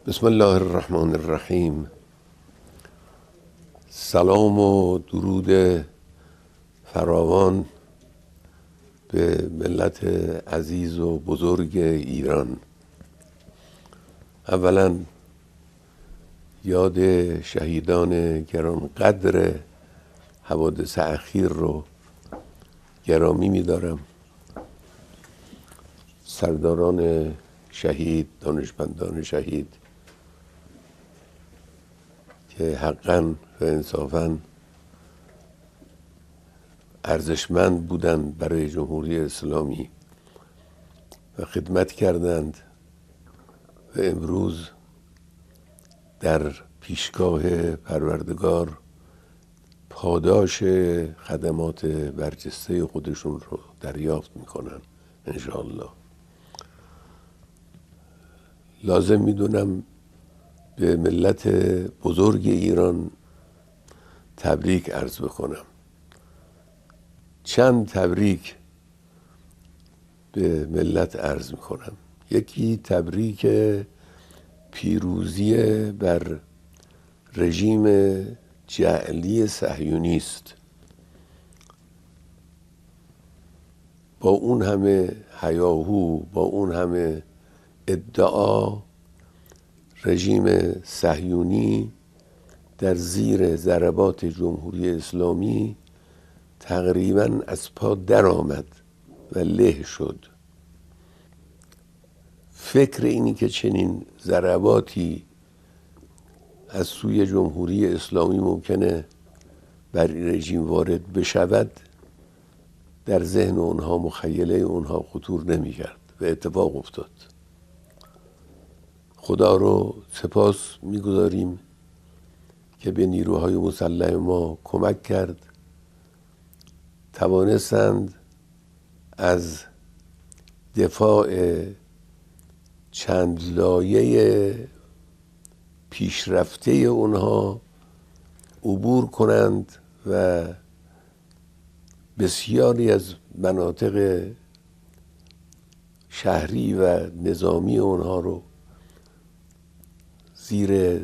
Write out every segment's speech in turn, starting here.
بسم الله الرحمن الرحیم. سلام و درود فراوان به ملت عزیز و بزرگ ایران. اولا یاد شهیدان گرانقدر حوادث اخیر رو گرامی می‌دارم. سرداران شهید، دانشمندان شهید که حقاً و انصافاً ارزشمند بودند برای جمهوری اسلامی و خدمت کردند و امروز در پیشگاه پروردگار پاداش خدمات برجسته خودشون رو دریافت میکنن انشاءالله. لازم میدونم به ملت بزرگ ایران تبریک عرض بکنم. چند تبریک به ملت عرض میکنم. یکی تبریک پیروزی بر رژیم جعلی صهیونیست. با اون همه هیاهو، با اون همه ادعا، رژیم صهیونی در زیر ضربات جمهوری اسلامی تقریباً از پا در آمد و له شد. فکر اینی که چنین ضرباتی از سوی جمهوری اسلامی ممکنه بر رژیم وارد بشود در ذهن اونها، مخیله اونها خطور نمی کرد و اتفاق افتاد. خدا رو سپاس می‌گذاریم که به نیروهای مسلح ما کمک کرد، توانستند از دفاع چند لایه پیشرفته اونها عبور کنند و بسیاری از مناطق شهری و نظامی اونها رو زیر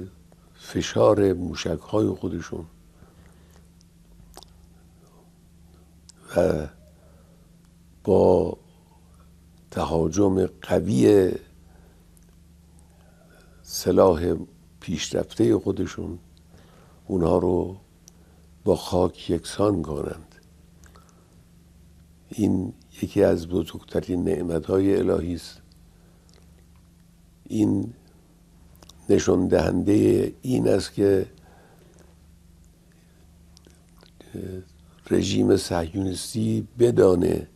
فشار موشک‌های خودشون و با تهاجم قوی سلاح پیشرفته خودشون اونها رو با خاک یکسان کنند. این یکی از بزرگترین نعمت‌های الهی است. این نشان دهنده این است که رژیم صهیونیستی بدانه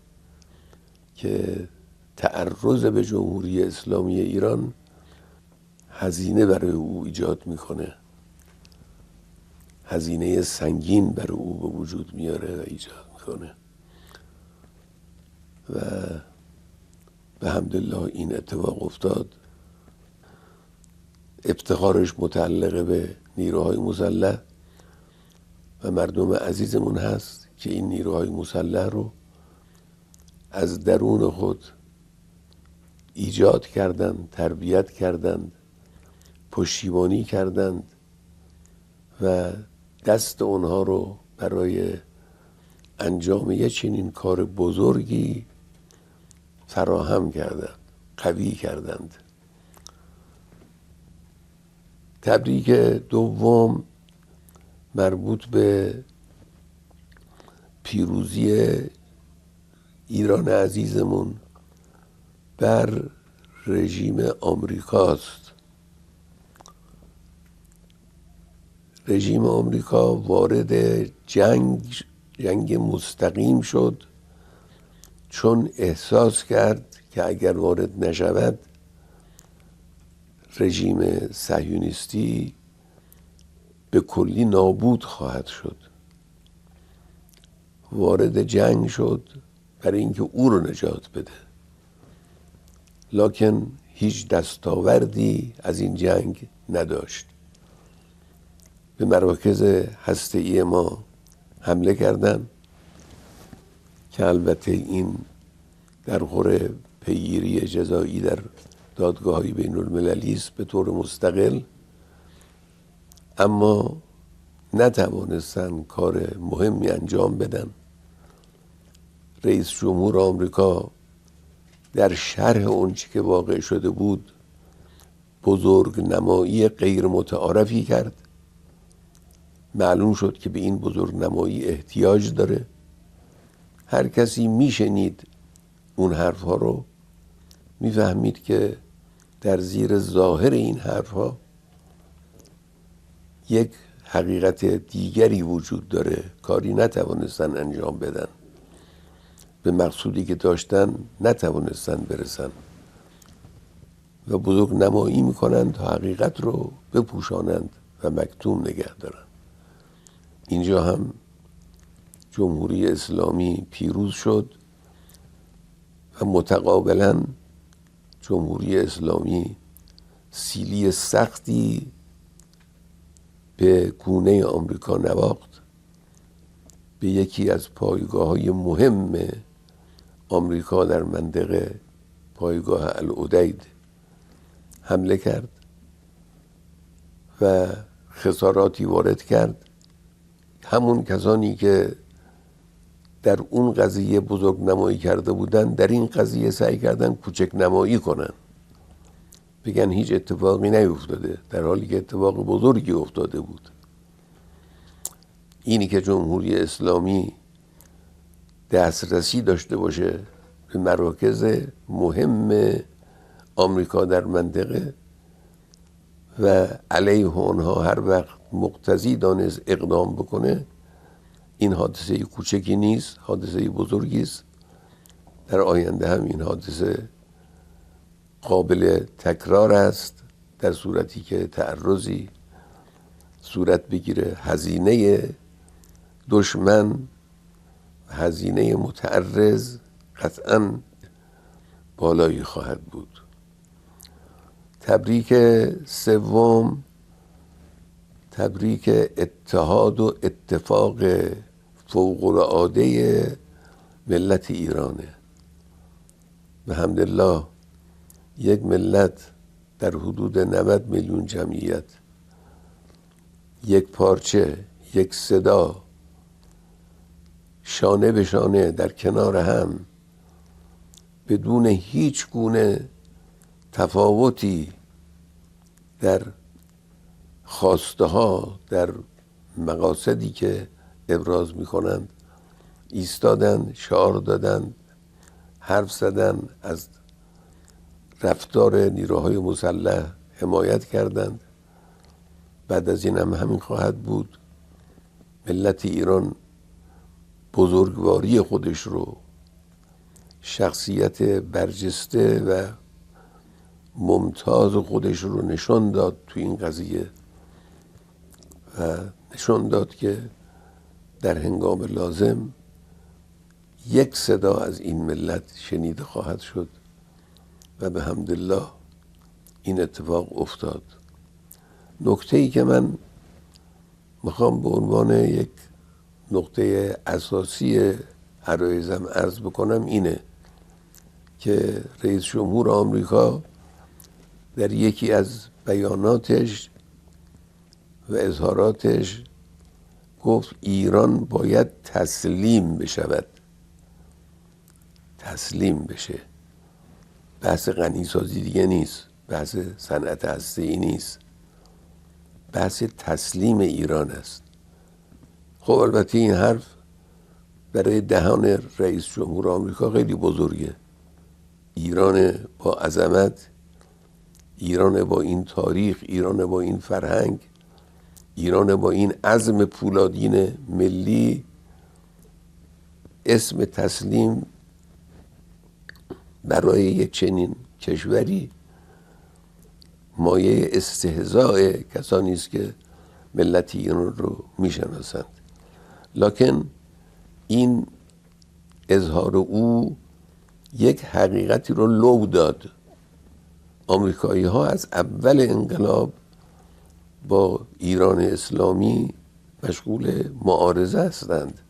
که تعرض به جمهوری اسلامی ایران هزینه برای او ایجاد میکنه، هزینه سنگین برای او به وجود میاره و ایجاد میکنه و به حمدالله این اتفاق افتاد. افتخارش متعلق به نیروهای مسلح و مردم عزیزمون هست که این نیروهای مسلح رو از درون خود ایجاد کردند، تربیت کردند، پشتیبانی کردند و دست اونها رو برای انجام یه چنین کار بزرگی فراهم کردند، قوی کردند. تبریک دوم مربوط به پیروزی ایران عزیزمون بر رژیم آمریکاست. رژیم آمریکا وارد جنگ مستقیم شد چون احساس کرد که اگر وارد نشود رژیم صهیونیستی به کلی نابود خواهد شد. وارد جنگ شد برای اینکه او رو نجات بده، لکن هیچ دستاوردی از این جنگ نداشت. به مراکز هسته‌ای ما حمله کردن که البته این در خور پیگیری جزایی در دادگاه‌های بین المللی است به طور مستقل، اما نتوانستن کار مهمی انجام بدن. رئیس جمهور آمریکا در شرح اونچه که واقع شده بود بزرگ نمایی غیر متعارفی کرد. معلوم شد که به این بزرگ نمایی احتیاج داره. هر کسی میشنید اون حرفها رو، میفهمید که در زیر ظاهر این حرفها یک حقیقت دیگری وجود داره. کاری نتوانستن انجام بدن، به مقصودی که داشتن نتوانستن برسن و بزرگ نمایی میکنند تا حقیقت رو بپوشانند و مکتوم نگه دارند. اینجا هم جمهوری اسلامی پیروز شد و متقابلا جمهوری اسلامی سیلی سختی به گونه آمریکا نواخت. به یکی از پایگاه‌های مهم آمریکا در منطقه، پایگاه العدید، حمله کرد و خساراتی وارد کرد. همون کسانی که در اون قضیه بزرگ نمایی کرده بودن در این قضیه سعی کردن کوچک نمایی کنن، بگن هیچ اتفاقی نیفتاده، در حالی که اتفاق بزرگی افتاده بود. اینی که جمهوری اسلامی دسترسی داشته باشه به مراکز مهم آمریکا در منطقه و علیه اونها هر وقت مقتضی دانست اقدام بکنه، این حادثه کوچکی نیست، حادثه بزرگی است. در آینده هم این حادثه قابل تکرار است در صورتی که تعرضی صورت بگیره. هزینه دشمن، هزینه متعرض قطعاً بالایی خواهد بود. تبریک سوم تبریک اتحاد و اتفاق فوق‌العاده ملت ایرانه. بحمدالله یک ملت در حدود 90 میلیون جمعیت، یک پارچه، یک صدا، شانه به شانه در کنار هم، بدون هیچ گونه تفاوتی در خواسته ها، در مقاصدی که ابراز می کنند، ایستادن، شعار دادن، حرف زدن، از رفتار نیروهای مسلح حمایت کردند. بعد از این هم همین خواهد بود. ملت ایران بزرگواری خودش رو، شخصیت برجسته و ممتاز خودش رو نشان داد تو این قضیه و نشان داد که در هنگام لازم یک صدا از این ملت شنیده خواهد شد و به حمدالله این اتفاق افتاد. نکته‌ای که من میخوام به عنوان یک نقطه اساسی عرایزم عرض بکنم اینه که رئیس جمهور آمریکا در یکی از بیاناتش و اظهاراتش گفت ایران باید تسلیم بشود. تسلیم بشه. بحث غنیسازی دیگه نیست، بحث صنعت هسته‌ای نیست، بحث تسلیم ایران است. خب البته این حرف برای دهان رئیس جمهور آمریکا خیلی بزرگه. ایران با عظمت، ایران با این تاریخ، ایران با این فرهنگ، ایران با این عزم پولادین ملی، اسم تسلیم برای یک چنین کشوری مایه استهزاء کسانی است که ملت ایران رو میشناسند. لکن این اظهار او یک حقیقتی رو لو داد. آمریکایی ها از اول انقلاب با ایران اسلامی مشغول معارضه هستند،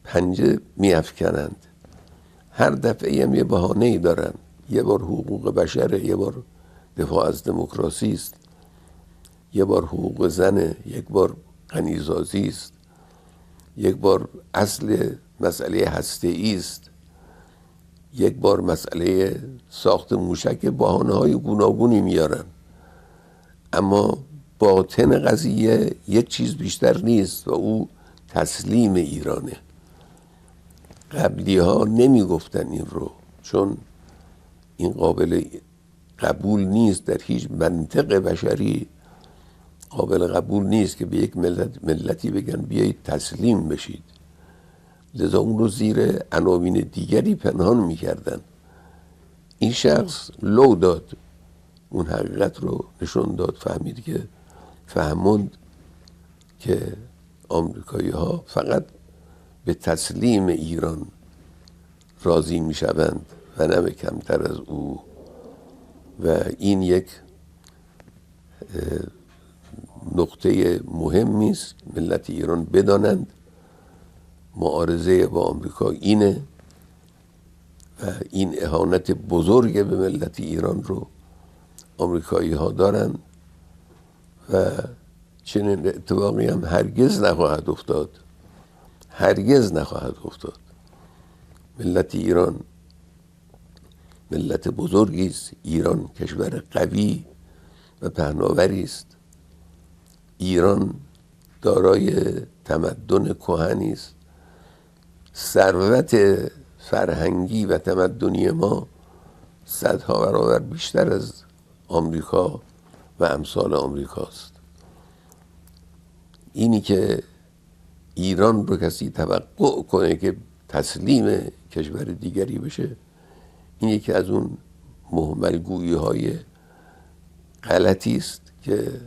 پنجه میافکنند، هر دفعه هم یه بهانه‌ای دارن. یه بار حقوق بشره، یه بار دفاع از دموکراسی است، یه بار حقوق زنه، یک بار غنیسازی است، یک بار اصل مسئله هسته‌ای است، یک بار مسئله ساخت موشک. بهانه‌های گوناگونی میارن، اما باطن قضیه یک چیز بیشتر نیست و او تسلیم ایرانه. قبلی ها نمی گفتن این رو، چون این قابل قبول نیست، در هیچ منطق بشری قابل قبول نیست که به یک ملتی بگن بیایید تسلیم بشید. لذا اون رو زیر عناوین دیگری پنهان میکردن. این شخص لو داد، اون حقیقت رو نشون داد، فهمید که فهموند که آمریکایی ها فقط به تسلیم ایران راضی میشوند و نه به کمتر از او. و این یک نقطه مهمی است ملت ایران بدانند. معارضه با آمریکا اینه و این اهانت بزرگ به ملت ایران رو آمریکایی ها دارن و چنین اتفاقی هم هرگز نخواهد افتاد، هرگز نخواهد افتاد. ملت ایران ملت بزرگی است، ایران کشور قوی و پهناوری است، ایران دارای تمدن کهنی است. ثروت فرهنگی و تمدنی ما صدها برابر بیشتر از آمریکا و امثال آمریکاست. اینی که ایران رو کسی توقع کنه که تسلیم کشور دیگری بشه، این یکی از اون مهملگویی های غلطی است که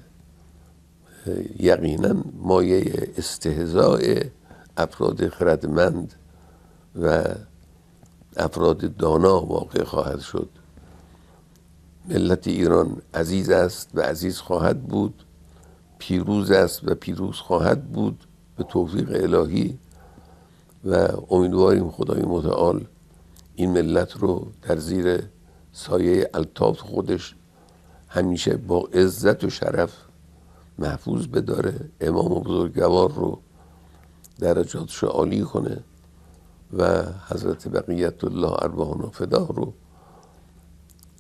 یقینا مایه استهزاء افراد خردمند و افراد دانا واقع خواهد شد. ملت ایران عزیز است و عزیز خواهد بود، پیروز است و پیروز خواهد بود به توفیق الهی و امیدواریم خدای متعال این ملت رو در زیر سایه الطاف خودش همیشه با عزت و شرف محفوظ بداره. امام بزرگوار رو درجاتش عالی کنه و حضرت بقیت الله ارواحنا فدا رو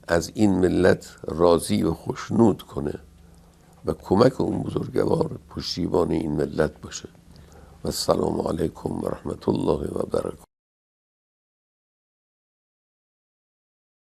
از این ملت راضی و خوشنود کنه و کمک اون بزرگوار پشتیبان این ملت باشه. و السلام علیکم و رحمت الله و برکاته.